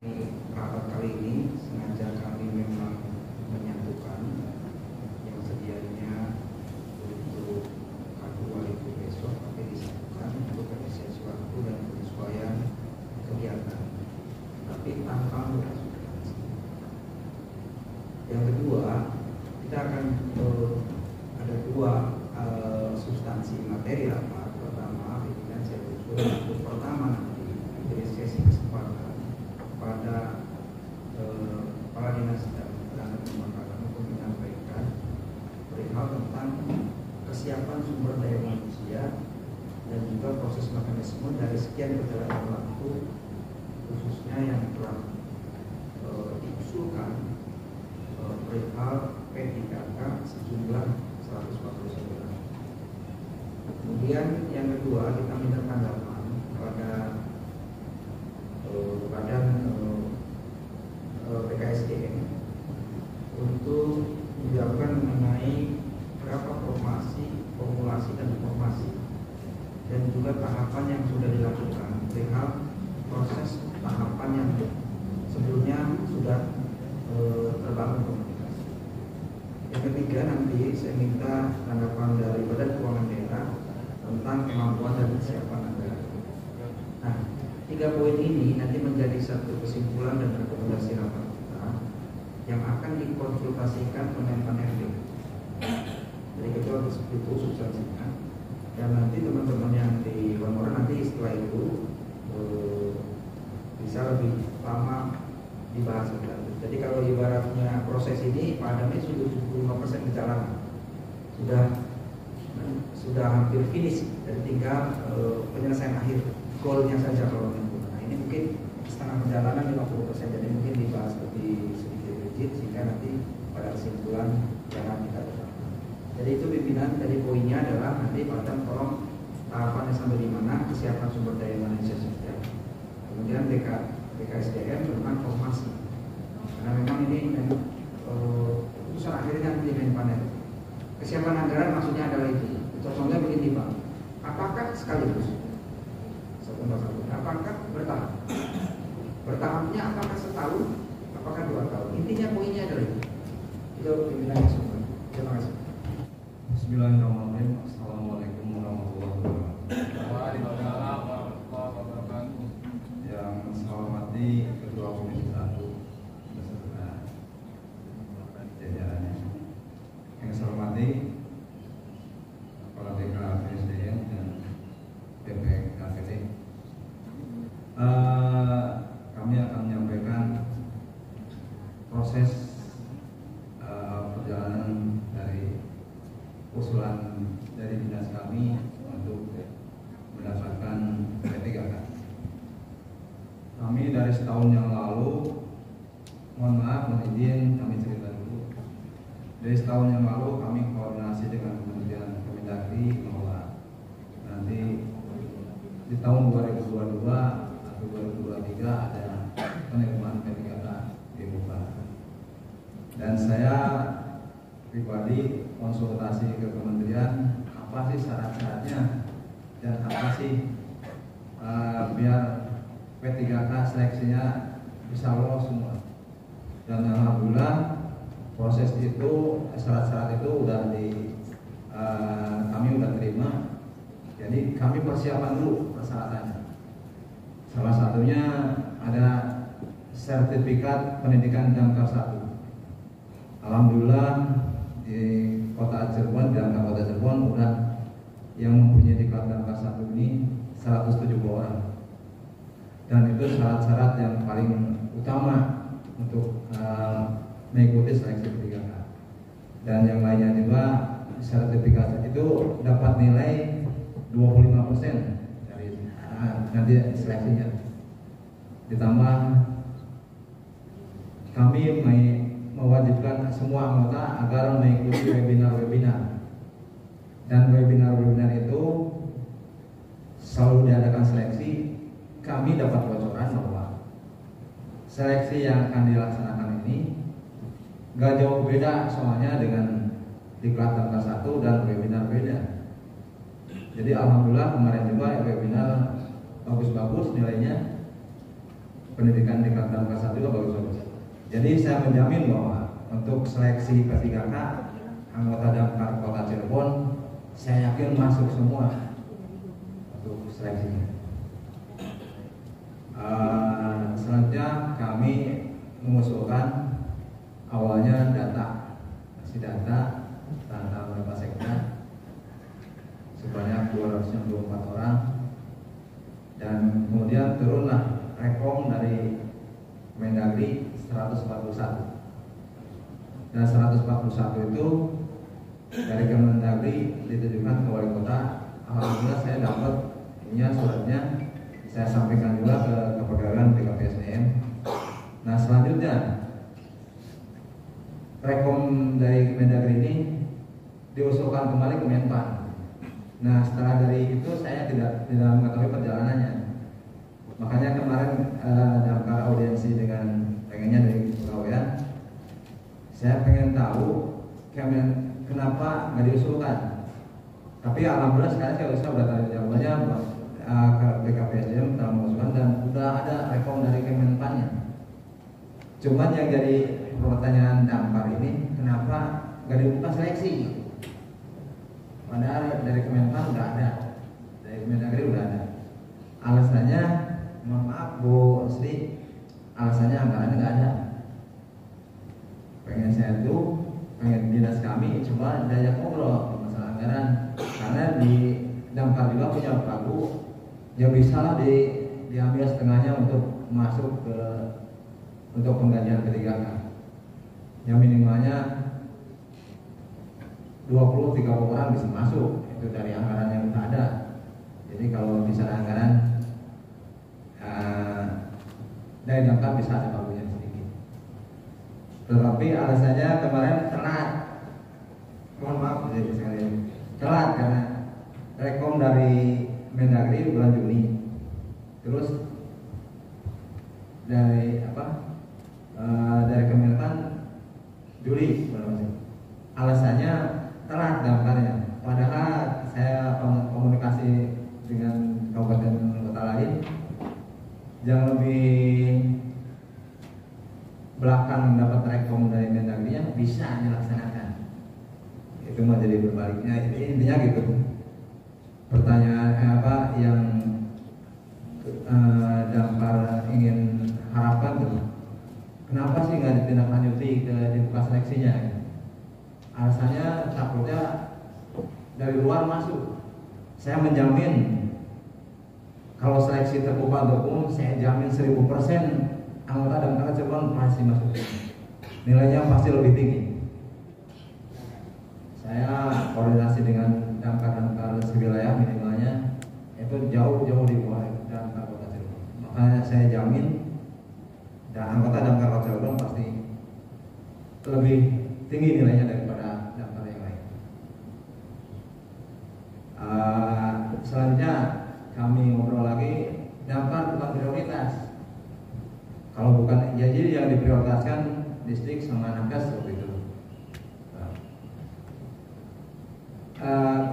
Rapat kali ini sengaja kami memang menyatukan yang sedianya untuk K2 itu besok, tapi disatukan untuk efisiensi waktu dan penyesuaian kegiatan, tapi tanpa durasi. Yang kedua, kita akan ada dua substansi materi rapat. Pertama, pimpinan saya usul untuk pertama nanti dari sesi kesempatan pada kepala dinas dan pembangunan untuk menyampaikan perihal tentang kesiapan sumber daya manusia dan juga proses mekanisme dari sekian perjalanan waktu khususnya yang telah diusulkan perihal P3K sejumlah 149. Kemudian yang kedua, kita minta tanggapan pada badan PKSDM untuk menjawabkan mengenai berapa formulasi dan informasi dan juga tahapan yang sudah dilakukan perihal proses tahapan yang sebelumnya sudah terbangun komunikasi. Yang ketiga, nanti saya minta tanggapan dari Badan Keuangan Daerah tentang kemampuan dan kesiapan anggaran. Nah, 3 poin ini nanti menjadi satu kesimpulan dan rekomendasi rapat kita yang akan dikonsultasikan Kemenpan RB. Jadi itu substansinya. Dan nanti teman-teman yang di Wanmora nanti setelah itu bisa lebih lama dibahas lebih lanjut. Jadi kalau ibaratnya proses ini Pak Adam ini sudah 75% berjalan, sudah hampir finish, dan tinggal penyelesaian akhir goalnya saja kalau menurut. Nah, ini mungkin setengah perjalanan 50%, jadi mungkin dibahas lebih sedikit rigid sehingga nanti pada kesimpulan jangan kita tetap. Jadi itu pimpinan dari poinnya adalah nanti Pak Adam tolong tahapannya sampai di mana, kesiapan sumber daya manusia saja. Kemudian BKSDM tentang formasi. Karena memang ini keputusan akhirnya nanti di panel. Kesiapan anggaran maksudnya adalah itu. Contohnya begini Pak, apakah sekaligus? Apakah bertahap? Bertahapnya apakah setahun? Apakah 2 tahun? Intinya poinnya adalah itu. Itu pimpinannya semua. Terima kasih. Bismillahirrahmanirrahim. Assalamualaikum warahmatullahi wabarakatuh. Waalaikumsalam warahmatullahi wabarakatuh. Yang saya hormati Ketua Komisi 1 beserta jajarannya. Yang saya hormati Kepala BKSDM dan BPKPD. Kami akan menyampaikan proses perjalanan dari usulan dari dinas kami untuk mendapatkan P3K. Kami dari setahun yang lalu, mohon maaf, mohon izin kami cerita dulu. Dari setahun yang lalu kami koordinasi dengan Kementerian Kemendagri bahwa nanti di tahun 2022 atau 2023 ada penerimaan P3K di Bogor. Dan saya pribadi konsultasi ke kementerian, apa sih syarat-syaratnya dan apa sih biar P3K seleksinya bisa lolos semua. Dan alhamdulillah proses itu, syarat-syarat itu udah kami udah terima. Jadi kami persiapan dulu persyaratannya. Salah satunya ada sertifikat pendidikan Damkar 1. Alhamdulillah di kota Cirebon, di angka kota Cirebon udah yang mempunyai diklat Damkar 1 ini 170 orang. Dan itu syarat-syarat yang paling utama untuk mengikuti seleksi P3K. Dan yang lainnya juga sertifikat itu dapat nilai 25% dari nanti seleksinya. Ditambah kami mewajibkan semua anggota agar mengikuti webinar-webinar. Dan webinar-webinar itu selalu diadakan seleksi. Kami dapat bocoran bahwa seleksi yang akan dilaksanakan ini gak jauh beda soalnya dengan diklat Damkar 1 dan webinar beda. Jadi alhamdulillah kemarin juga webinar bagus-bagus nilainya. pendidikan di Damkar 1 juga bagus-bagus. Jadi saya menjamin bahwa untuk seleksi P3K anggota Damkar Kota Cirebon, saya yakin masuk semua untuk seleksinya. Selanjutnya kami mengusulkan awalnya data tentang beberapa sektor sebanyak 264 orang, dan kemudian turunlah rekom dari Mendagri 141, dan 141 itu dari Kemendagri ditujukan ke wali kota. Alhamdulillah saya dapat suratnya, saya sampaikan juga ke kepegawaian BKPSDM. Nah selanjutnya rekom dari Kemendagri ini diusulkan kembali ke Menpan. Nah setelah dari itu saya tidak mengetahui perjalanannya. Makanya kemarin Damkar audiensi dengan pengennya dari kepegawaian, saya pengen tahu kenapa nggak diusulkan. Tapi alhamdulillah sekarang saya sudah tahu jawabannya, ke BKPSDM telah mengusulkan dan sudah ada rekom dari Kemenpannya. Cuman yang jadi pertanyaan Damkar ini, kenapa nggak dibuka seleksi? Padahal dari Kemenpan udah ada, dari Kemendagri udah ada. Alasannya, mohon maaf Bu Sri, alasannya anggarannya nggak ada. Pengen saya tuh, pengen dinas kami coba diajak ngobrol masalah anggaran, karena di Damkar juga punya pagu, ya bisa lah diambil setengahnya untuk masuk ke untuk penggajian P3K. Yang minimalnya 20-30 orang bisa masuk, itu dari anggaran yang sudah ada. Jadi kalau bisa anggaran dari Damkar bisa ada pagunya sedikit. Tetapi alasannya kemarin telat, mohon maaf jadi sekalian, telat karena rekom dari Mendagri bulan Juni, terus dari dari Kemenpan Juli. Alasannya telat Damkarnya. Padahal saya komunikasi dengan kabupaten kota lain yang lebih belakang dapat rekom dari Mendagrinya bisa dilaksanakan. Itu mah jadi berbaliknya. Intinya gitu. Pertanyaan yang Damkar ingin harapkan tuh, kenapa sih nggak ditindaklanjuti ke dibuka seleksinya? Alasannya takutnya dari luar masuk. Saya menjamin kalau seleksi terbuka untuk umum, saya jamin 1000% anggota Damkar Cirebon pasti masuk. Nilainya pasti lebih tinggi. Saya koordinasi dengan Damkar sewilayah minimalnya itu jauh di bawah Damkar Kota Cirebon. Makanya saya jamin dan anggota Damkar Kota Cirebon pasti lebih tinggi nilainya daripada Damkar yang lain. Selanjutnya kami ngobrol lagi, Damkar bukan prioritas. Kalau bukan, jadi yang diprioritaskan distrik sama nakes seperti itu.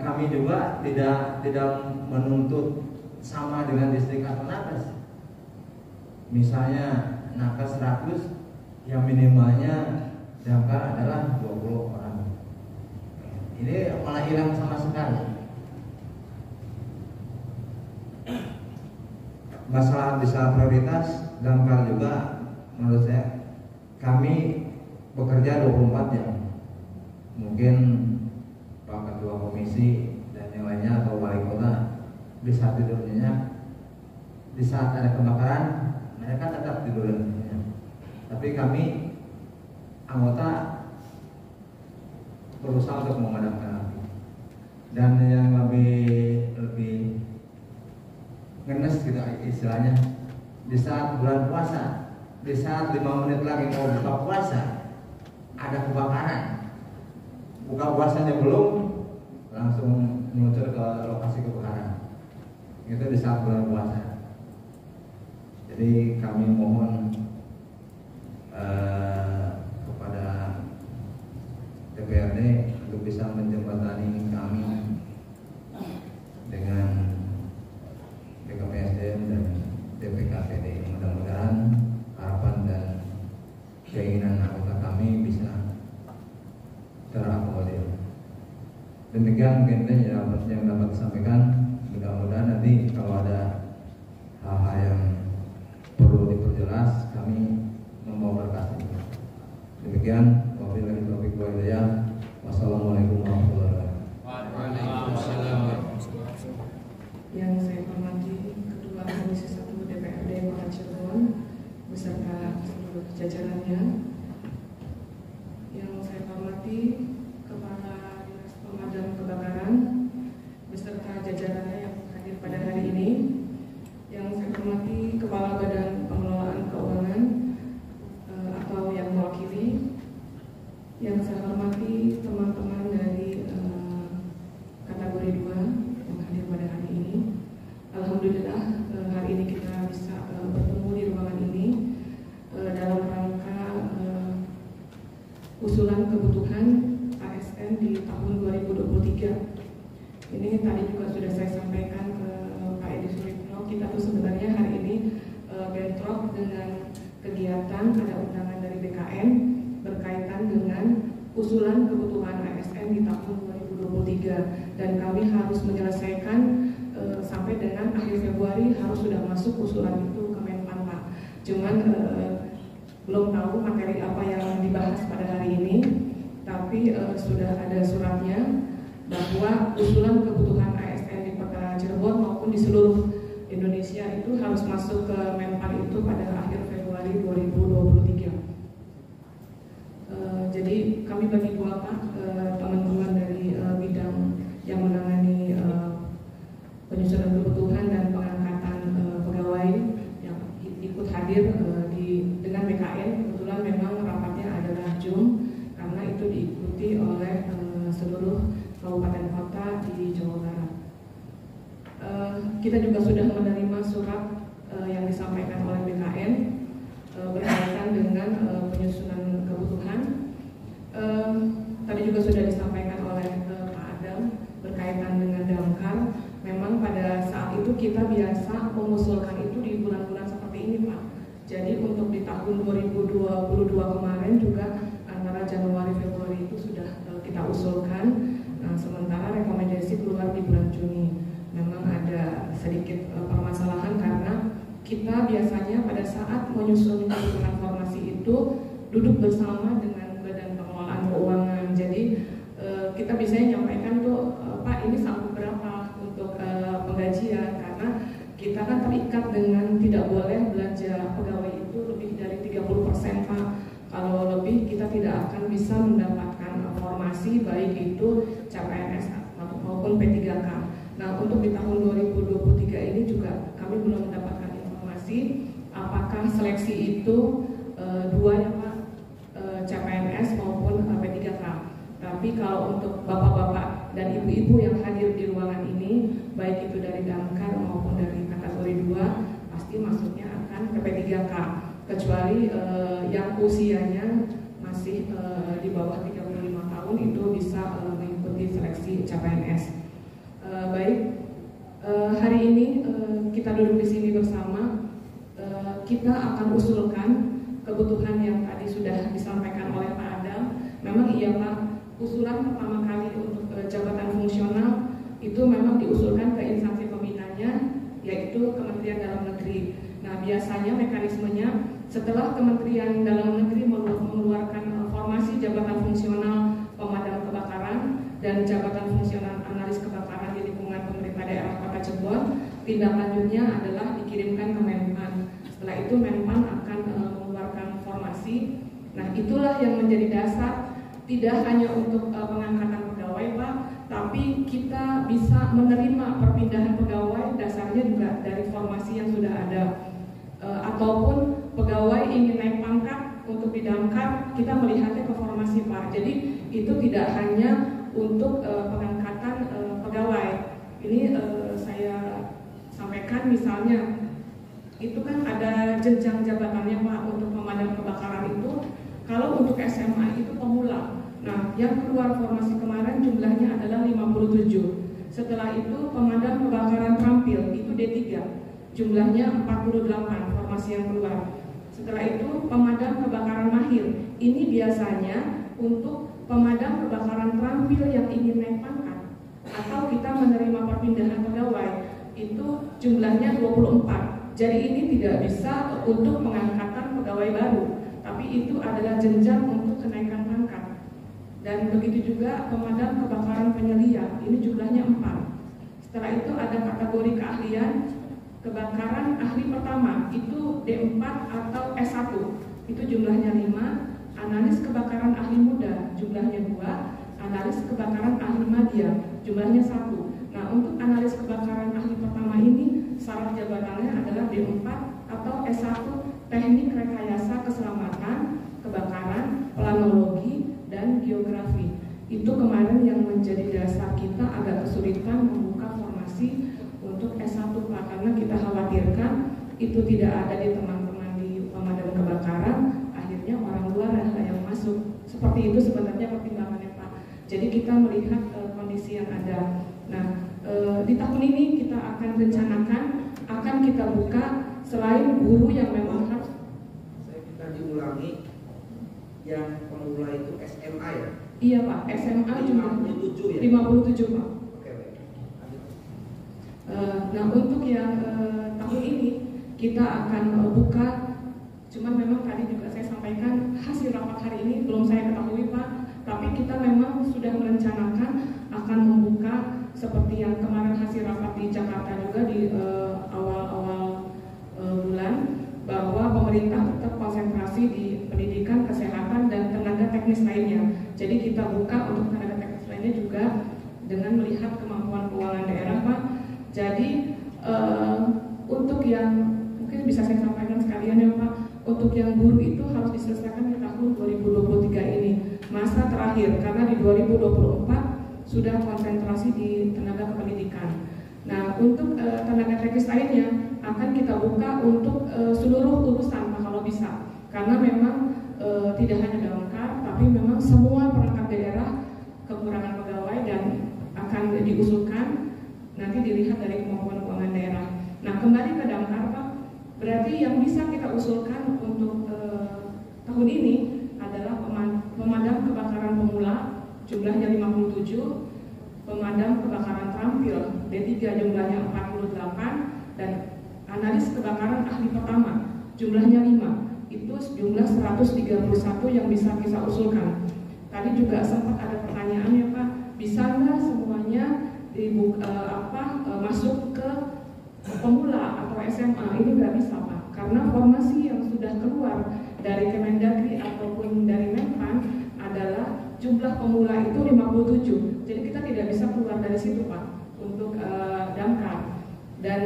Kami juga tidak menuntut sama dengan distrik atau nakes. Misalnya nakes 100, yang minimalnya Damkar adalah 20 orang. Ini malah hilang sama sekali. Masalah bisa prioritas, Damkar juga menurut saya kami bekerja 24 jam. Mungkin Pak Ketua Komisi dan yang lainnya atau wali kota bisa tidur nyenyak. Di saat ada kebakaran mereka tetap tidur nyenyak. Tapi kami anggota berusaha untuk memadamkan api. Dan yang lebih ngenes gitu istilahnya, di saat bulan puasa, di saat 5 menit lagi mau buka puasa ada kebakaran, buka puasanya belum langsung meluncur ke lokasi kebakaran. Itu di saat bulan puasa. Jadi kami mohon kepada DPRD untuk bisa menjembatani kami dengan BKPSDM dan DPKPD. Mudah-mudahan Demikian mungkin yang dapat disampaikan. Mudah-mudahan nanti kalau ada hal-hal yang perlu diperjelas, kami membawa berkas ini. Demikian, wabillahi taufiq wal hidayah. Wassalamualaikum warahmatullahi wabarakatuh. Yang saya hormati Ketua Komisi 1 DPRD Kota Cirebon beserta seluruh jajarannya. Yang saya hormati Kepala Dinas Pemadam Kebakaran beserta jajarannya yang hadir pada hari ini. Yang saya hormati Kepala Badan Pengelolaan Keuangan atau yang mewakili. Yang saya hormati teman-teman dari kategori 2 yang hadir pada hari ini. Alhamdulillah hari ini kita bisa bertemu di ruangan ini dalam rangka usulan kebutuhan ASN di tahun 2023. Ini tadi juga sudah saya sampaikan ke Pak Edi Suripno, kita tuh sebenarnya hari ini bentrok dengan kegiatan ada undangan dari BKN berkaitan dengan usulan kebutuhan ASN di tahun 2023 dan kami harus menyelesaikan sampai dengan akhir Februari harus sudah masuk usulan itu ke Menpan Pak. Cuman belum tahu materi apa yang dibahas pada hari ini, tapi sudah ada suratnya bahwa usulan kebutuhan ASN di Kota Cirebon maupun di seluruh Indonesia itu harus masuk ke Menpan itu pada akhir Februari 2023. Jadi kami bagi dua Pak, teman-teman dari bidang yang menangani penyusunan kebutuhan dan pengangkatan pegawai yang ikut hadir dengan BKN. Kebetulan memang rapatnya adalah Zoom karena itu diikuti oleh seluruh kabupaten kota di Jawa Barat. Kita juga sudah menerima surat yang disampaikan oleh BKN berkaitan dengan penyusunan kebutuhan. Tadi juga sudah disampaikan oleh Pak Adam berkaitan dengan damkar. Memang pada saat itu kita biasa mengusulkan itu di bulan-bulan seperti ini Pak. Jadi untuk di tahun 2022 kemarin juga antara Januari Februari itu sudah kita usulkan. Nah, sementara rekomendasi keluar di bulan Juni. Memang ada sedikit permasalahan karena kita biasanya pada saat menyusun kebutuhan formasi itu duduk bersama dengan Badan Pengelolaan Keuangan. Jadi kita biasanya nyampaikan tuh Pak ini sanggup berapa untuk penggajian, karena kita kan terikat dengan tidak boleh belanja pegawai itu lebih dari 30% Pak. Kalau lebih kita tidak akan bisa mendapatkan formasi baik itu CPNS maupun P3K. Nah untuk di tahun 2023 ini juga kami belum mendapatkan informasi apakah seleksi itu dua ya Pak, CPNS maupun P3K. Tapi kalau untuk bapak-bapak dan ibu-ibu yang hadir di ruangan ini, baik itu dari damkar maupun dari kategori 2, pasti masuknya akan ke P3K. Kecuali yang usianya masih di bawah 35 tahun itu bisa mengikuti seleksi CPNS. Baik, hari ini kita duduk di sini bersama. Kita akan usulkan kebutuhan yang tadi sudah disampaikan oleh Pak Adam. Memang iya Pak, usulan pertama kali untuk jabatan fungsional itu memang diusulkan ke instansi pembinanya, yaitu Kementerian Dalam Negeri. Nah biasanya mekanismenya setelah Kementerian Dalam Negeri mengeluarkan formasi jabatan fungsional pemadam kebakaran dan jabatan fungsional analis kebakaran di lingkungan pemerintah daerah Kota Cirebon, tindak lanjutnya adalah dikirimkan ke Menpan. Setelah itu Menpan akan mengeluarkan formasi. Nah itulah yang menjadi dasar tidak hanya untuk pengangkatan pegawai Pak, tapi kita bisa menerima perpindahan pegawai dasarnya juga dari formasi yang sudah ada. Ataupun pegawai ingin naik pangkat untuk didamkar, kita melihatnya ke formasi Pak. Jadi itu tidak hanya untuk pengangkatan pegawai. Ini saya sampaikan misalnya itu kan ada jenjang jabatannya Pak untuk pemadam kebakaran itu. Kalau untuk SMA itu pemula. Nah, yang keluar formasi kemarin jumlahnya adalah 57. Setelah itu pemadam kebakaran terampil itu D3. Jumlahnya 48 formasi yang keluar. Setelah itu pemadam kebakaran mahir. Ini biasanya untuk pemadam kebakaran terampil yang ingin naik pangkat atau kita menerima perpindahan pegawai itu jumlahnya 24. Jadi ini tidak bisa untuk pengangkatan pegawai baru, tapi itu adalah jenjang untuk kenaikan pangkat. Dan begitu juga pemadam kebakaran penyelia, ini jumlahnya 4. Setelah itu ada kategori keahlian kebakaran ahli pertama, itu D4 atau S1, itu jumlahnya 5. Analis kebakaran ahli muda, jumlahnya 2. Analis kebakaran ahli madya, jumlahnya 1. Nah, untuk analis kebakaran ahli pertama ini syarat jabatannya adalah D4 atau S1 teknik rekayasa keselamatan kebakaran, planologi, dan geografi. Itu kemarin yang menjadi dasar kita agak kesulitan membuka formasi untuk S1 Pak, karena kita khawatirkan itu tidak ada di teman-teman di pemadam kebakaran, akhirnya orang luar yang masuk. Seperti itu sebenarnya pertimbangannya Pak. Jadi kita melihat kondisi yang ada. Nah, di tahun ini kita akan rencanakan akan kita buka selain guru yang memang harus. Saya minta diulangi, yang pemula itu SMA ya? Iya Pak, SMA juga 57 ya? 57 Pak. Oke, baik. Nah, untuk yang tahun ini kita akan buka, cuman memang tadi juga saya sampaikan hasil rapat hari ini belum saya ketahui Pak, tapi kita memang sudah merencanakan akan membuka seperti yang kemarin hasil rapat di Jakarta juga di awal-awal bulan, bahwa pemerintah tetap konsentrasi di pendidikan, kesehatan, dan tenaga teknis lainnya. Jadi kita buka untuk tenaga teknis lainnya juga dengan melihat kemampuan keuangan daerah Pak. Jadi untuk yang mungkin bisa saya sampaikan sekalian ya Pak, untuk yang guru itu harus diselesaikan di tahun 2023 ini, masa terakhir, karena di 2024 sudah konsentrasi di tenaga kependidikan. Nah, untuk tenaga teknis lainnya akan kita buka untuk seluruh urusan Pak, kalau bisa, karena memang tidak hanya Damkar, tapi memang semua perangkat daerah kekurangan pegawai dan akan diusulkan nanti dilihat dari kemampuan keuangan daerah. Nah, kembali ke Damkar Pak, berarti yang bisa kita usulkan untuk tahun ini adalah pemadam kebakaran pemula, jumlahnya 57, pemadam kebakaran terampil D3 jumlahnya 48, dan analis kebakaran ahli pertama jumlahnya 5. Itu jumlah 131 yang bisa kita usulkan. Tadi juga sempat ada pertanyaan ya Pak, bisa nggak semuanya masuk ke pemula atau SMA? Ini nggak bisa Pak, karena formasi yang sudah keluar dari Kemendagri ataupun dari Menpan adalah jumlah pemula itu 57. Jadi kita tidak bisa keluar dari situ Pak untuk Damkar. Dan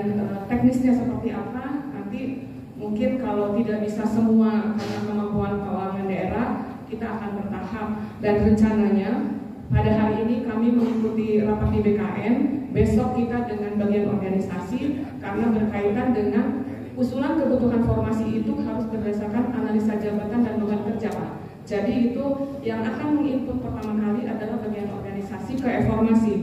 teknisnya seperti apa nanti mungkin kalau tidak bisa semua karena kemampuan keuangan daerah, kita akan bertahap. Dan rencananya pada hari ini kami mengikuti rapat di BKN, besok kita dengan bagian organisasi, karena berkaitan dengan usulan kebutuhan formasi itu harus berdasarkan analisa jabatan dan beban kerja Pak. Jadi itu yang akan menginput pertama kali adalah bagian organisasi ke formasi.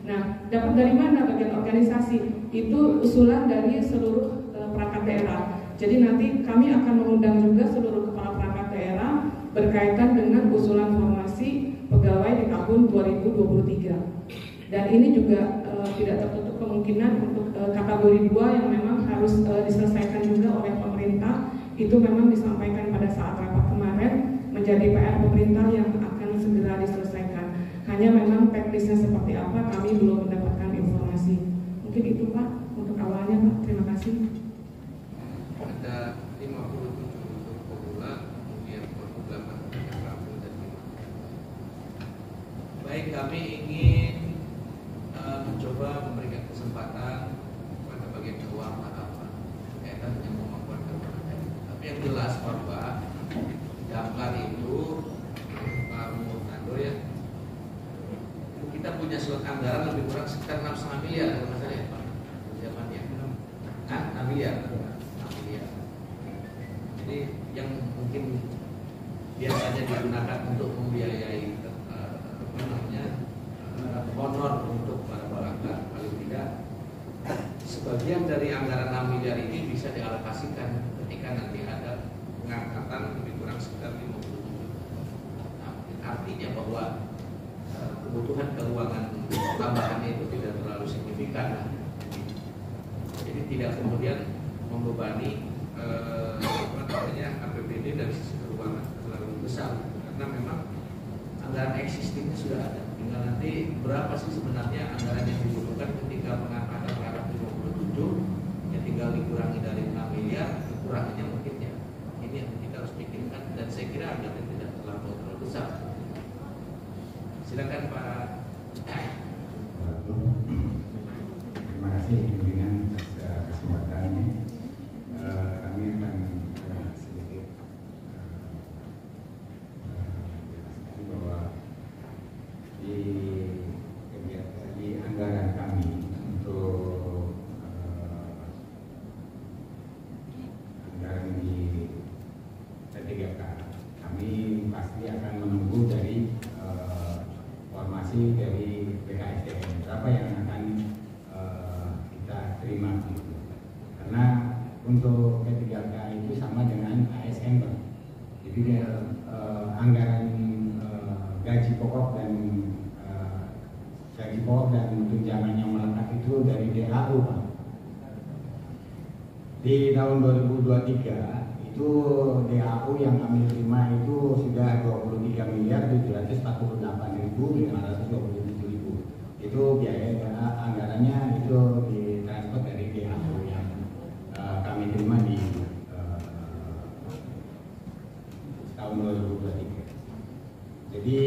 Nah, dapat dari mana bagian organisasi? Itu usulan dari seluruh perangkat daerah. Jadi nanti kami akan mengundang juga seluruh kepala perangkat daerah berkaitan dengan usulan formasi pegawai di tahun 2023. Dan ini juga tidak tertutup kemungkinan untuk kategori 2 yang memang harus diselesaikan juga oleh pemerintah. Itu memang disampaikan pada saat rapat kemarin, menjadi PR pemerintah yang akan segera diselesaikan. Hanya memang teknisnya seperti apa kami belum mendapatkan informasi. Mungkin itu Pak untuk awalnya Pak. Terima kasih. Ada 57 untuk pemula, kemudian 48 untuk terampil dan 5. Baik, kami ingin mencoba memberikan kesempatan pada bagian keuangan apa berkaitan dengan kemampuan keuangan. Tapi yang jelas bahwa Damkar itu Pak Murtado ya, kita punya slot anggaran lebih kurang sekitar 6,5 miliar kalau nggak salah ya Pak, zamannya 6 miliar. Jadi yang mungkin biasanya digunakan untuk membiayai honor untuk para perangkat, paling tidak sebagian dari anggaran 6 miliar ini bisa dialokasikan ketika nanti ada pengangkatan lebih kurang sekitar 50 juta. Nah, artinya bahwa kebutuhan keuangan tambahannya itu tidak terlalu signifikan. Jadi tidak kemudian membebani APBD dari sisi keuangan terlalu besar, karena memang anggaran existingnya sudah ada. Tinggal nanti berapa sih sebenarnya anggaran yang dibutuhkan ketika pengangkatan taraf 57, ya tinggal dikurangi dari 6 miliar, kekurangannya mungkin ya. Ini yang kita harus pikirkan, dan saya kira anggaran tidak terlalu besar. Silakan Pak. Terima kasih dengan kesempatannya. Kami akan sedikit jelaskan bahwa di anggaran kami untuk anggaran di P3K, kami pasti akan menunggu dari formasi dari BKSDM berapa yang akan kita terima, karena untuk P3K itu sama dengan ASN, Pak. Jadi anggaran gaji pokok dan tunjangan yang melekat itu dari DAU, Pak. Di tahun 2023 itu DAU yang kami terima itu sudah 23.748.527.000. Itu biaya anggarannya itu ditransfer dari DAU yang kami terima di tahun 2023. Jadi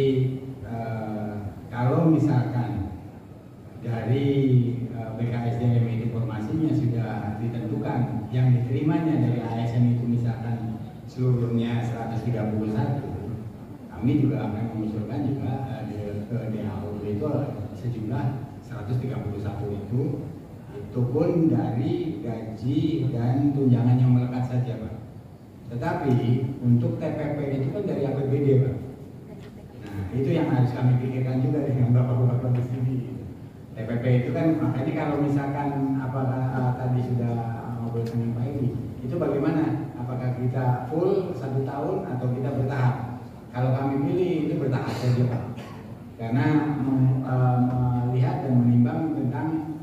kalau misalkan dari BKSDM informasinya sudah ditentukan, yang diterimanya dari ASN itu misalkan seluruhnya 131, kami juga akan mengusulkan juga ke DAU itu sejumlah 131 itu pun dari gaji dan tunjangan yang melekat saja, Pak. Tetapi untuk TPP itu kan dari APBD, Pak. Nah, itu yang harus kami pikirkan juga dengan bapak-bapak di sini. TPP itu kan, makanya kalau misalkan apakah tadi sudah ngobrol dengan Pak Edi, itu bagaimana? Apakah kita full 1 tahun atau kita bertahap? Kalau kami pilih itu bertahap saja, Pak. Karena melihat dan menimbang tentang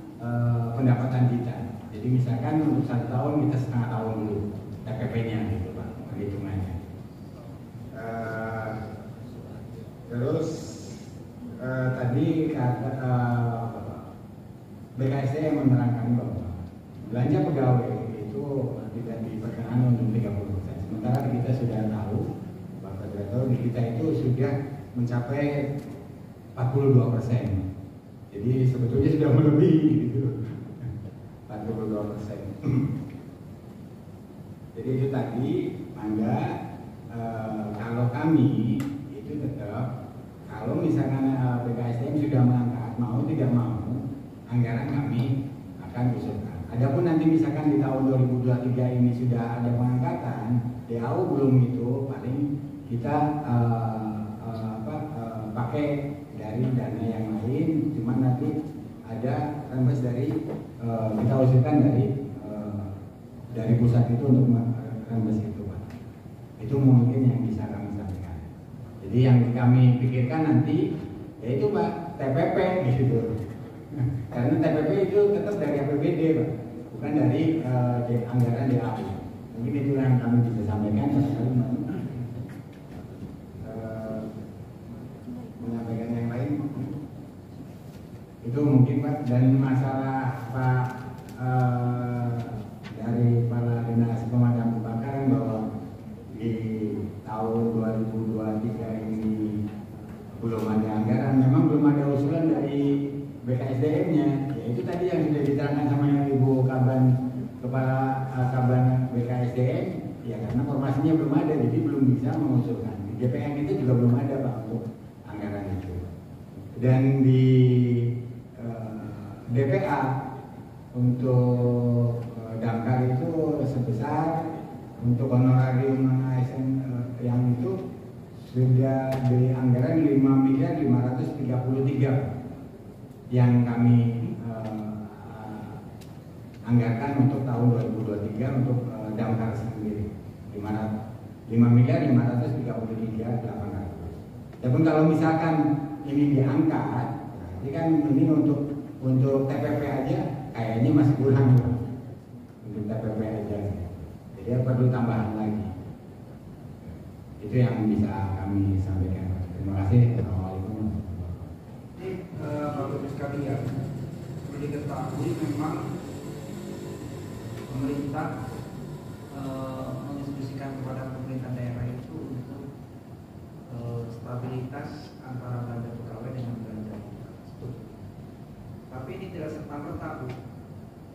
pendapatan kita. Jadi misalkan untuk 1 tahun kita setengah tahun dulu TPP-nya gitu, Pak, perhitungannya. Terus tadi kata BKSDM menerangkan bahwa belanja pegawai itu tidak diperkenankan untuk 30%. Sementara kita sudah tahu, Bapak Direktur, di kita itu sudah mencapai 42%. Jadi sebetulnya sudah melebihi gitu. 42%. Jadi itu tadi, mangga kalau kami itu tetap, kalau misalkan BKSDM sudah mengangkat, mau tidak mau, anggaran kami akan usulkan. Adapun nanti misalkan di tahun 2023 ini sudah ada pengangkatan, DAU belum itu, paling kita pakai dari dana yang lain, cuman nanti ada rembes dari kita usulkan dari pusat itu untuk rembes itu, Pak. Itu mungkin yang bisa kami sampaikan. Jadi yang kami pikirkan nanti yaitu, Pak, TPP gitu. Karena TPP itu tetap dari APBD, Pak, bukan dari anggaran DAU. Mungkin itu yang kami bisa sampaikan. Menyampaikan yang lain itu mungkin, Pak. Dan masalah Pak dari Kepala Dinas Pemadam Kebakaran bahwa di tahun 2023 ini belum ada anggaran, memang belum ada usulan dari BKSDM-nya. Ya itu tadi yang sudah diterangkan sama Ibu Kaban, Kepala Kaban BKSDM, ya karena formasinya belum ada, jadi belum bisa mengusulkan. Di GPN itu juga belum ada, Pak, untuk anggaran itu. Dan di DPA untuk damkar itu sebesar untuk honorarium ASN yang itu sudah di anggaran 5.533 yang kami anggarkan untuk tahun 2023 untuk damkar sendiri 5.533.800. Adapun kalau misalkan ini diangkat, Jadi kan ini untuk TPP aja kayaknya masih kurang untuk TPP aja. Jadi perlu tambahan lagi. Itu yang bisa kami sampaikan. Terima kasih. Assalamualaikum. Jadi Bapak Ibu sekalian, perlu diketahui memang pemerintah menginstruksikan kepada pemerintah daerah itu untuk stabilitas antara belanja pegawai dengan belanja struktur. Tapi ini tidak serta-merta, Bu.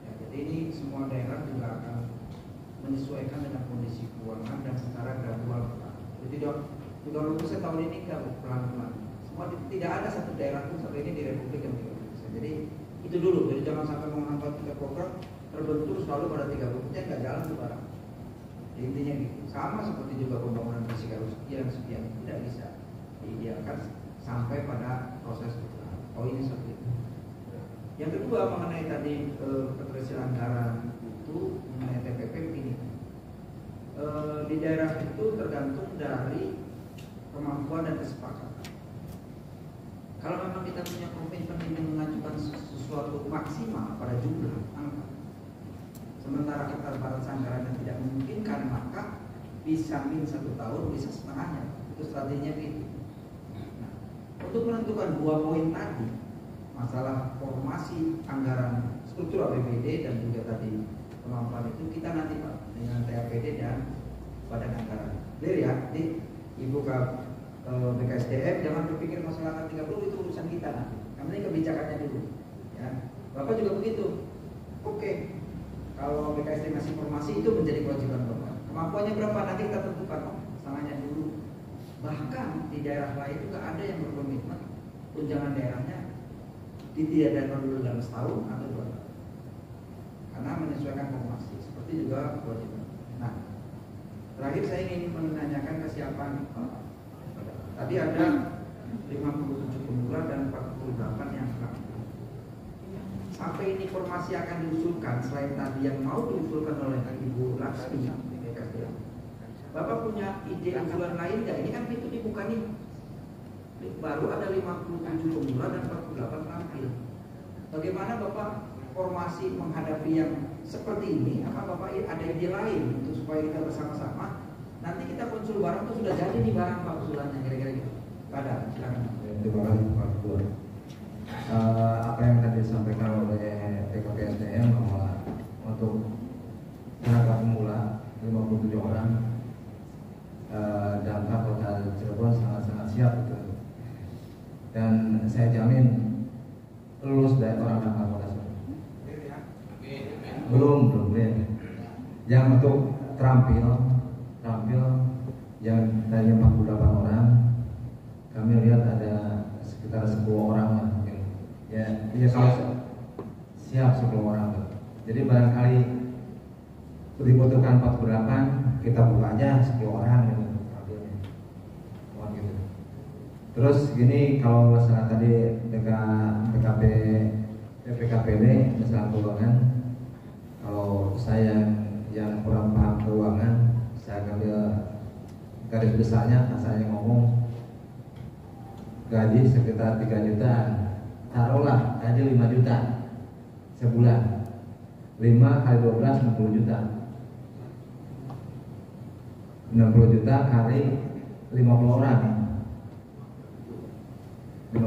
Ya, jadi ini semua daerah juga akan menyesuaikan dengan kondisi keuangan dan secara gradual. Jadi tidak lulus tahun ini tidak pelan-pelan. Semua tidak ada satu daerah pun sampai ini di Republik yang 30%. Jadi itu dulu. Jadi jangan sampai mengambil 3 program terbentur selalu pada 30%, nggak jalan tuh barang. Intinya gitu. Sama seperti juga pembangunan fisik harus sekian tidak bisa diidealkan sampai pada proses poinnya seperti itu. Yang kedua mengenai tadi keterisian anggaran itu mengenai TPP begini. Di daerah itu tergantung dari kemampuan dan kesepakatan. Kalau memang kita punya komitmen ingin mengajukan sesuatu maksimal pada jumlah angka, sementara keterbatasan anggaran tidak memungkinkan, maka bisa min 1 tahun, bisa setengahnya. Itu strateginya gitu. Nah, untuk menentukan 2 poin tadi, masalah formasi anggaran struktur APBD dan juga tadi kemampuan itu kita nanti Pak dengan TAPD dan Badan Anggaran. Clear ya? Jadi Ibu BKSDM jangan berpikir masalah 30 itu urusan kita nanti. Kami ini kebijakannya dulu. Ya. Bapak juga begitu. Oke. Kalau BKSDM ngasih informasi itu menjadi kewajiban Bapak. Kemampuannya berapa nanti kita tentukan. Setengahnya dulu. Bahkan di daerah lain juga ada yang berkomitmen tunjangan daerahnya ditiadakan dulu dalam setahun atau 2 tahun. Karena menyesuaikan formasi. Seperti juga kewajiban. Nah, terakhir saya ingin menanyakan kesiapan. Tadi ada 57 pemula dan 48 yang rampung. Sampai ini formasi akan diusulkan selain tadi yang mau diusulkan oleh Ibu Laksmi BKSDM. Bapak punya ide usulan lain nggak? Ini kan pintu dibuka nih. Baru ada 57 pemula dan 48 rampil. Bagaimana Bapak formasi menghadapi yang seperti ini? Apa Bapak ada ide lain untuk supaya kita bersama-sama? Nanti kita konsul barang itu sudah jadi nih barang Pak usulannya kira-kira gitu. Ada, silakan. Terima kasih Pak Ketua. Apa yang tadi disampaikan oleh PKPSDM bahwa untuk tenaga pemula 57 orang dampak kota Cirebon sangat-sangat siap gitu. Dan saya jamin lulus dari orang dampak kota Cirebon. Belum. Yang untuk terampil yang dari 48 orang, kami lihat ada sekitar 10 orang lah. Ya kalau siap 10 orang. Jadi barangkali dibutuhkan 48, kita buka aja 10 orang gitu. Gitu. Terus gini, kalau masalah tadi dengan PKPD masalah keuangan, kalau saya yang kurang paham keuangan, saya ambil garis besarnya, saya ngomong gaji sekitar 3 juta, taruhlah gaji 5 juta sebulan, 5 kali 12 60 juta, 60 juta kali 50 orang, 57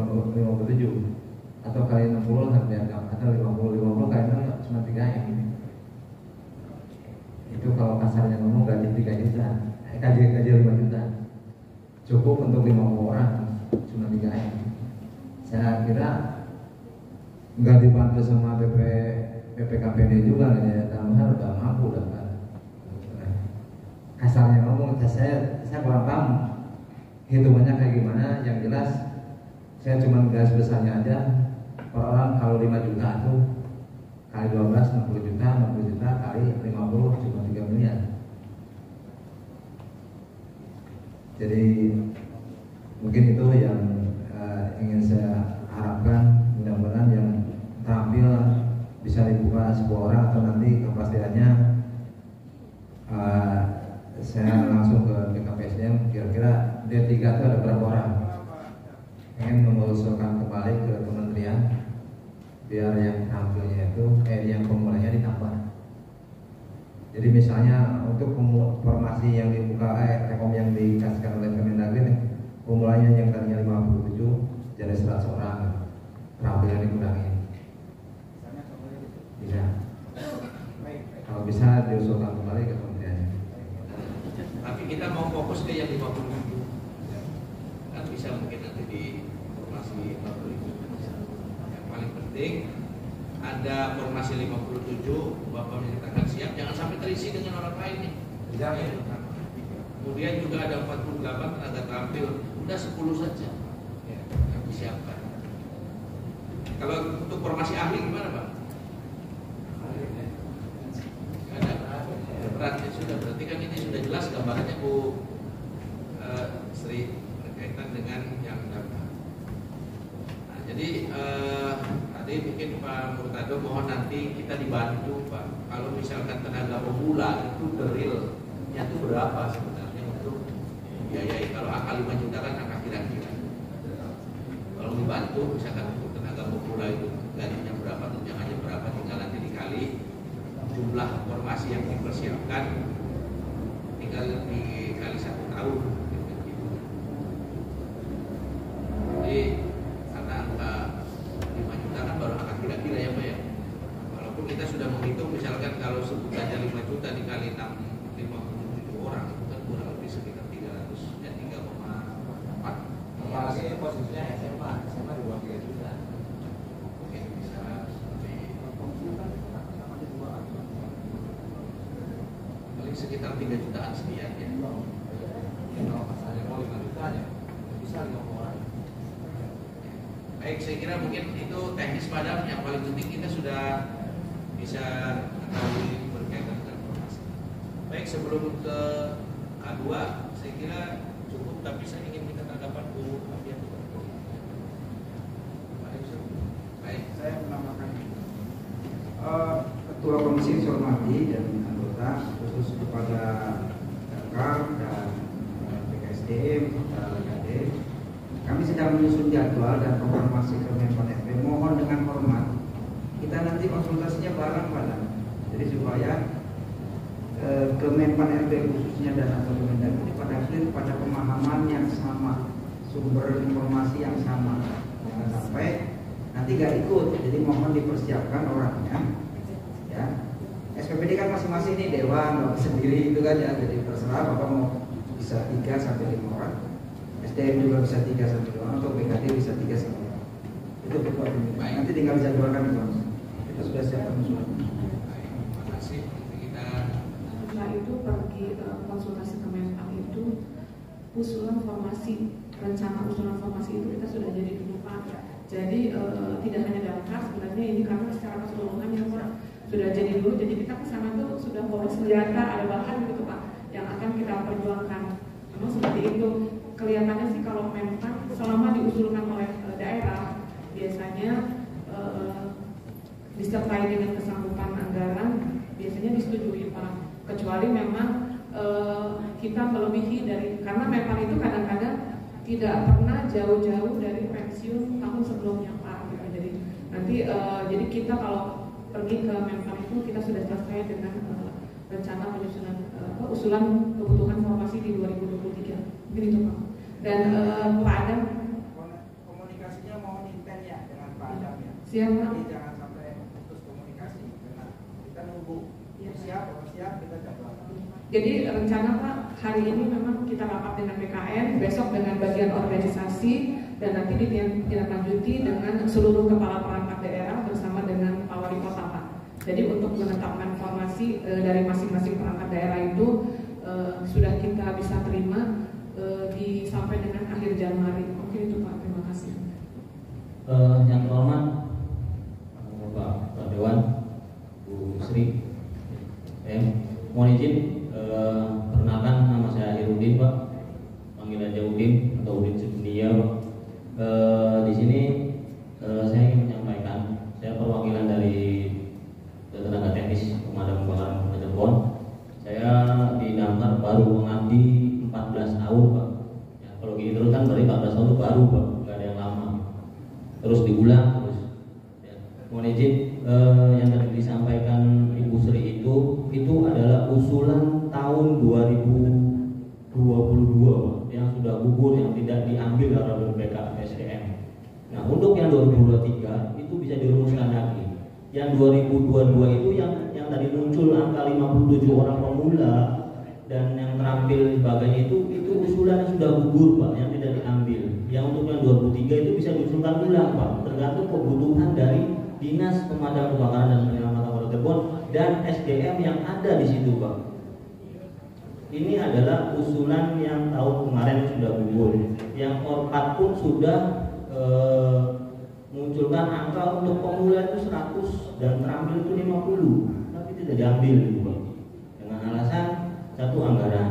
atau kali 60 atau 50 kali 0 cuma 3 yang ini. Itu kalau kasarnya ngomong gaji 3 juta, gaji 5 juta cukup untuk 50 orang, cuma 3 yang. Saya kira nggak dibantu sama BPKPD juga, ya dalam hal udah mampu lah kan. Kasarnya ngomong, saya kurang paham hitungannya kayak gimana. Yang jelas saya cuma garis besarnya aja, per orang kalau 5 juta tuh kali 12 60 juta, 60 juta kali 50 cuma 3 miliar. Jadi mungkin itu yang ingin saya harapkan, mudah-mudahan yang tampil bisa dibuka 10 orang atau nanti kepastiannya saya langsung ke BKPSDM kira-kira D3 itu ada berapa orang. Ingin mengusulkan kepala kembali ke kementerian biar yang tampilnya itu yang pemulainya ditambah. Jadi misalnya untuk formasi yang dibuka rekom yang dikasihkan oleh Kemendagri, pemulainya yang tadinya 57 jadi 100 orang, terampilan dikurangi. Bisa. Kalau bisa diusulkan kembali ke kementerian. Tapi kita mau fokus ke yang 57. Kan bisa mungkin nanti di formasi 47. Yang paling penting ada formasi 57, Bapak menyatakan siap, jangan sampai terisi dengan orang lain nih. Kemudian juga ada 48 tenaga tampil, udah 10 saja yang disiapkan. Kalau untuk formasi ahli gimana Pak? Beratnya sudah, berarti kan ini sudah jelas gambarannya Bu Sri berkaitan dengan yang dapat. Nah, jadi tadi mungkin Pak Murtado mohon nanti kita dibantu Pak. Kalau misalkan tenaga pemula itu realnya itu berapa sebenarnya untuk biayai? Kalau angka 5 juta kan angka kira-kira. Kalau dibantu misalkan untuk tenaga pemula itu gajinya berapa, tunjangannya berapa, tinggal nanti dikali jumlah formasi yang dipersiapkan, tinggal dikali 1 tahun. Jadi karena angka 5 juta kan baru angka kira-kira ya Pak ya. Walaupun kita sudah menghitung misalkan kalau sebutannya 5 juta dikali 57 orang itu kan kurang lebih sekitar 300 ya 3,4. Apalagi posisinya SMA di bawah 3 juta. Mungkin bisa paling sekitar 3 jutaan sekian ya. Kalau pasalnya mau 5 juta ya bisa 5 orang. Baik, saya kira mungkin itu teknis padam. Yang paling penting kita sudah bisa mengetahui berkaitan dengan formasi. Baik, sebelum ke A2, saya kira cukup, tapi saya ingin minta tanggapan Bu Afiat. Baik, Saya menambahkan Ketua Komisi Informasi dan anggota khusus kepada Dakar dan PKSDM serta LKD. Kami sedang menyusun jadwal dan konfirmasi ke Menpan RB. Mohon dengan hormat kita nanti konsultasinya bareng pada. Jadi supaya ke Menpan RB khususnya dan atau Kemendagri pada clear pada pemahaman yang sama, sumber informasi yang sama. Jangan sampai nanti gak ikut. Jadi mohon dipersiapkan orangnya. Ya. SPPD kan masing-masing ini dewan sendiri itu kan ya. Jadi terserah Bapak mau bisa 3 sampai 5 orang. SDM juga bisa 3 sampai 5 orang, atau BKD bisa 3 sampai 5 orang. Itu ketua pimpinan. Nanti tinggal dijadwalkan itu. Kita sudah siapkan usulan. baik, terima kasih. Kita Setelah itu pergi konsultasi ke Menpan itu usulan formasi, rencana usulan formasi itu kita sudah jadi dulu Pak. Jadi tidak hanya Dakar sebenarnya ini karena secara keseluruhan yang sudah jadi dulu. Jadi kita ke sana tuh sudah bawa senjata, ada bahan gitu Pak yang akan kita perjuangkan. Memang seperti itu. Kelihatannya sih kalau Menpan selama diusulkan oleh daerah biasanya disertai dengan kesanggupan anggaran biasanya disetujui Pak. Kecuali memang kita melebihi dari, karena Menpan itu kadang-kadang tidak pernah jauh-jauh dari pensiun tahun sebelumnya Pak. Gitu. Jadi nanti jadi kita kalau pergi ke Menpan itu kita sudah selesai dengan rencana penyusunan usulan kebutuhan formasi di 2023. Mungkin itu Pak. Dan Pak Adam Komunikasinya mohon intent ya dengan Pak Adam ya. Siap Pak. Jadi jangan sampai putus komunikasi karena kita nunggu. Siap, kita jadwalkan. Jadi rencana Pak hari ini memang kita rapat dengan BKN, besok dengan bagian organisasi dan nanti ditindaklanjuti dengan seluruh kepala perangkat daerah bersama dengan Pak Wali Kota Pak. Jadi untuk menetapkan formasi dari masing-masing perangkat daerah itu sudah kita bisa terima sampai dengan akhir Januari. Oke itu Pak, terima kasih. Yang terhormat Pak Dewan, Bu Sri, mohon izin perkenalkan nama saya Irudin Pak, panggilan aja Udin atau Udin Sedunia Pak. Di sini saya ingin menyampaikan, saya perwakilan dari tenaga teknis pemadam kebakaran Kota Cirebon. Saya di Damkar baru mengabdi 14 tahun Pak. Ya, kalau gini terus kan berarti 14 tahun itu baru Pak, nggak ada yang lama. terus diulang terus. Ya. Mohon izin, yang tadi disampaikan Ibu Sri itu adalah usulan tahun 2022 yang sudah gugur, yang tidak diambil oleh BKSDM. Nah, untuk yang 2023 itu bisa dirumuskan lagi. Yang 2022 itu yang tadi muncul angka 57 orang pemula dan yang terampil sebagainya itu usulan yang sudah gugur, Pak, yang tidak diambil. Yang untuk yang 2023 itu bisa diusulkan ulang, Pak, tergantung kebutuhan dari Dinas Pemadam Kebakaran dan Penyelamatan Kota Cirebon dan SDM yang ada di situ, Pak. Ini adalah usulan yang tahun kemarin sudah gugur. Yang Orpat pun sudah munculkan angka untuk pemula itu 100 dan terampil itu 50, tapi tidak diambil, Pak, dengan alasan satu anggaran.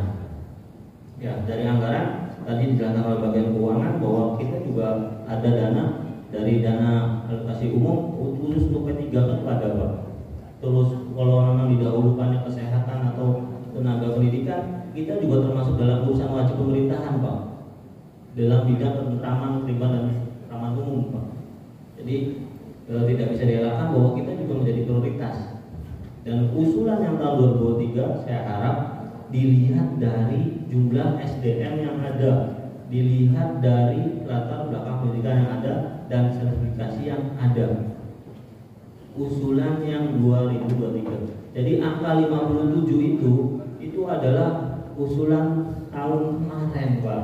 Ya, dari anggaran tadi dijelaskan oleh bagian keuangan bahwa kita juga ada dana dari dana alokasi umum khusus untuk P3 kan ada, Pak. Terus kalau memang didahulukannya kesehatan atau tenaga pendidikan, kita juga termasuk dalam urusan wajib pemerintahan, Pak, dalam bidang ketentraman, terlibat dan keamanan umum, Pak. Jadi tidak bisa dielakkan bahwa kita juga menjadi prioritas. Dan usulan yang tahun 2023 saya harap dilihat dari jumlah SDM yang ada, dilihat dari latar belakang pendidikan yang ada dan sertifikasi yang ada. Usulan yang 2023. Jadi angka 57 itu adalah usulan tahun kemarin, Pak.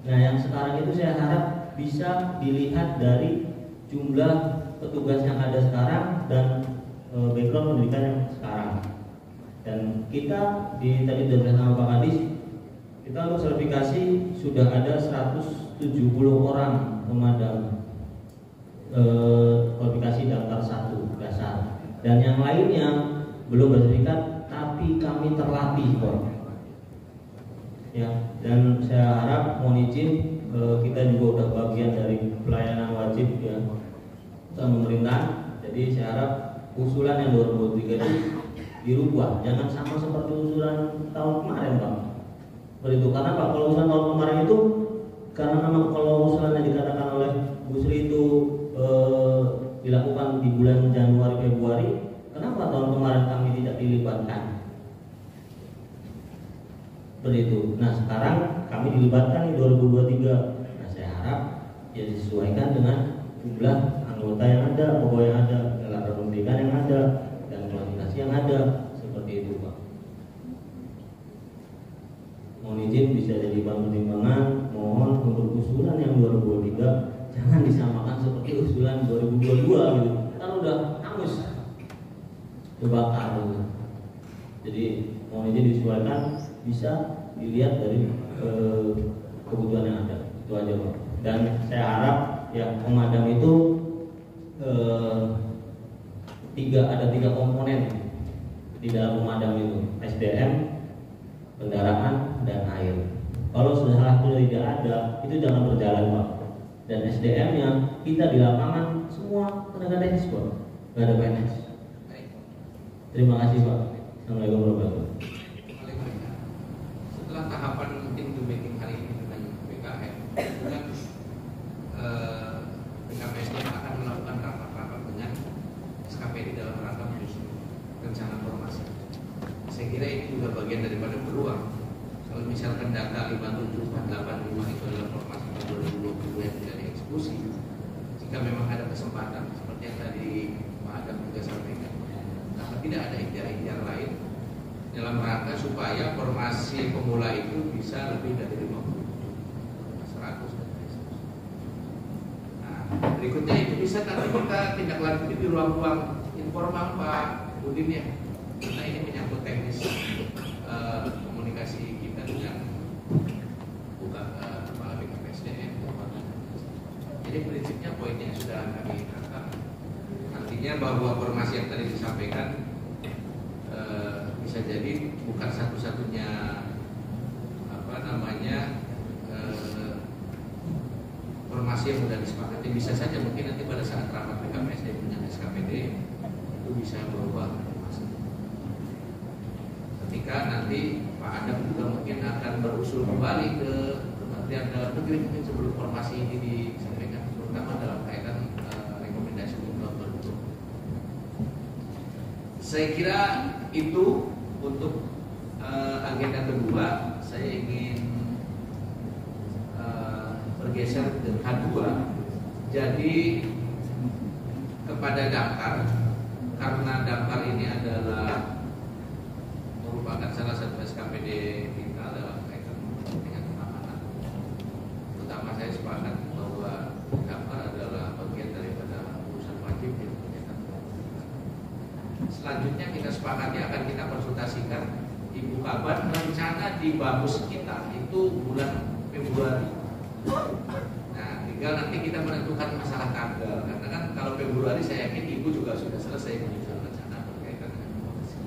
Nah, yang sekarang itu saya harap bisa dilihat dari jumlah petugas yang ada sekarang dan background pendidikan yang sekarang. Dan kita tadi sudah sama Pak Kadis, kita untuk sertifikasi sudah ada 170 orang pemadam kualifikasi daftar 1 dasar, dan yang lainnya belum bersertifikat tapi kami terlatih, Pak. Ya, dan saya harap, mohon izin, kita juga udah bagian dari pelayanan wajib ya sama pemerintah. Jadi saya harap usulan yang 2023 itu dirubah, jangan sama seperti usulan tahun kemarin, Pak. Begitu, karena Pak, kalau usulan tahun kemarin itu karena memang kalau usulan yang dikatakan oleh Bu Sri itu dilakukan di bulan Januari Februari, kenapa tahun kemarin kami tidak dilibatkan? Begitu. Nah, sekarang kami dilibatkan di 2023. Nah, saya harap ya disesuaikan dengan jumlah anggota yang ada, pegawai yang ada, latar pendidikan yang ada, dan kualifikasi yang ada, seperti itu, Pak. Mohon izin bisa jadi bahan pertimbangan. Mohon untuk usulan yang 2023 jangan disamakan seperti usulan 2022 gitu. Kan udah hangus, kebakar gitu. Jadi mohon izin disesuaikan, bisa dilihat dari kebutuhan yang ada. Itu aja, Pak. Dan saya harap ya pemadam itu ada tiga komponen di dalam pemadam itu: SDM, kendaraan, dan air. Kalau salah satu tidak ada, itu jangan berjalan, Pak. Dan SDM-nya kita di lapangan semua tenaga teknis, Pak, nggak ada PNS. Terima kasih, Pak. Assalamualaikum warahmatullahi wabarakatuh. Setelah tahapan into meeting hari ini dengan BKN, kemudian BKPSDM akan melakukan rapat-rapat dengan SKPD dalam rangka menyusun rencana formasi. Saya kira ini juga bagian daripada peluang. Kalau misalkan data 57.485 itu adalah formasi tahun 2020 yang tidak dieksekusi, jika memang ada kesempatan seperti yang tadi Pak Adam juga sampaikan, nah, tidak ada ikhtiar-ikhtiar lain dalam rangka supaya formasi pemula itu bisa lebih dari 50, 100 dan seterusnya. Nah, berikutnya itu bisa nanti kita tindak lanjuti di ruang-ruang informal, Pak Udin ya. Karena ini menyangkut teknis komunikasi kita dengan kepala BKPSDM. Jadi prinsipnya poinnya sudah kami tangkap. Artinya bahwa formasi yang tadi disampaikan bisa jadi bukan satu-satunya formasi yang sudah disepakati. Bisa saja mungkin nanti pada saat rapat BKPSDM dengan SKPD itu bisa berubah formasi. Ketika nanti Pak Adam juga mungkin akan berusul kembali ke Kementerian Dalam Negeri mungkin sebelum formasi ini disampaikan, terutama dalam kaitan Saya kira itu untuk agenda kedua. Saya ingin bergeser ke K2. Jadi kepada Damkar, karena Damkar ini adalah merupakan salah satu SKPD kita dalam kaitan dengan pengamanan. Terutama saya sepakat bahwa Damkar adalah bagian daripada urusan wajib yang berkaitan. Selanjutnya kita sepakati akan kita konsultasikan Ibu Kaban, rencana di bamus kita itu bulan Februari. Nah, tinggal nanti kita menentukan masalah tanggal. Karena kan kalau Februari saya yakin Ibu juga sudah selesai menyusun rencana berkaitan dengan informasi.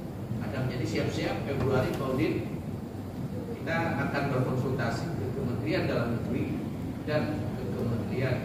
Ada menjadi siap-siap Februari Audit kita akan berkonsultasi ke Kementerian Dalam Negeri dan ke Kementerian